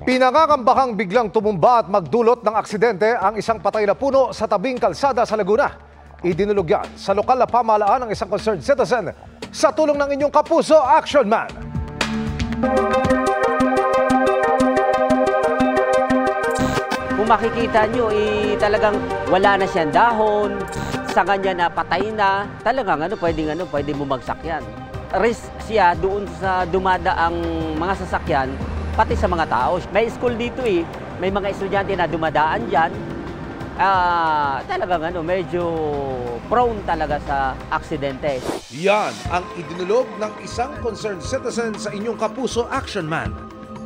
Pinangangambahang biglang tumumba at magdulot ng aksidente ang isang patay na puno sa tabing kalsada sa Laguna. Idinulog yan sa lokal na pamahalaan ng isang concerned citizen sa tulong ng inyong kapuso Action Man. Kung makikita nyo, talagang wala na siyang dahon, sa kanya na patay na, talagang pwedeng bumagsak yan. Risk siya doon sa dumadaang mga sasakyan, pati sa mga tao. May school dito may mga estudyante na dumadaan dyan. Talagang medyo prone talaga sa aksidente. Yan ang idinulog ng isang concerned citizen sa inyong kapuso Action Man.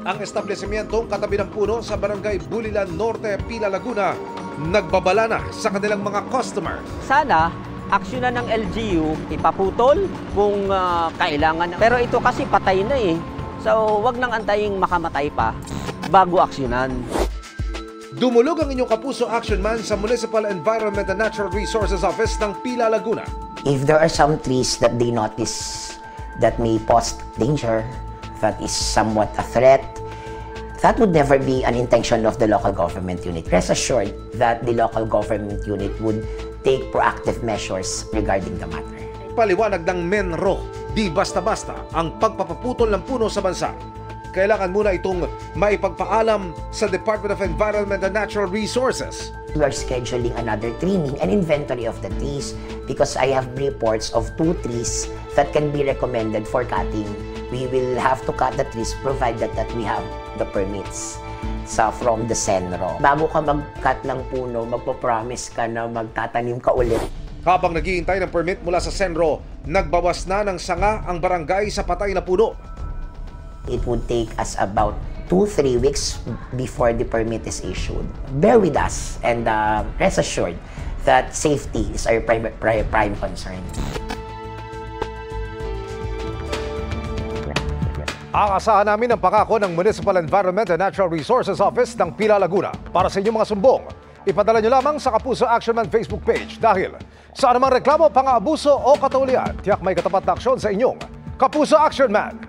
Ang establishmentong katabi ng puno sa barangay Bulilan Norte, Pila, Laguna, nagbabala na sa kanilang mga customer. Sana aksyonan ng LGU, ipaputol kung kailangan. Pero ito kasi patay na So, wag nang antayin makamatay pa bago aksyonan. Dumulog ang inyong kapuso Action Man sa Municipal Environment and Natural Resources Office ng Pila, Laguna. If there are some trees that they notice that may pose danger, that is somewhat a threat, that would never be an intention of the local government unit. Rest assured that the local government unit would take proactive measures regarding the matter. Paliwanag ng Menro, di basta-basta ang pagpapaputol ng puno sa bansa. Kailangan muna itong maipagpaalam sa Department of Environment and Natural Resources. We are scheduling another trimming and inventory of the trees because I have reports of 2 trees that can be recommended for cutting. We will have to cut the trees provided that we have the permits from the Senro. Bago ka mag-cut ng puno, magpo-promise ka na magtatanim ka ulit. Habang naghihintay ng permit mula sa Senro, nagbawas na ng sanga ang barangay sa patay na puno. It would take us about 2-3 weeks before the permit is issued. Bear with us and rest assured that safety is our prime concern. Aasahan namin ang pangako ng Municipal Environment and Natural Resources Office ng Pila, Laguna. Para sa inyong mga sumbong, ipadala nyo lamang sa Kapuso Action Man Facebook page dahil sa anumang reklamo, pang-aabuso o katulian, tiyak may katapat na aksyon sa inyong Kapuso Action Man.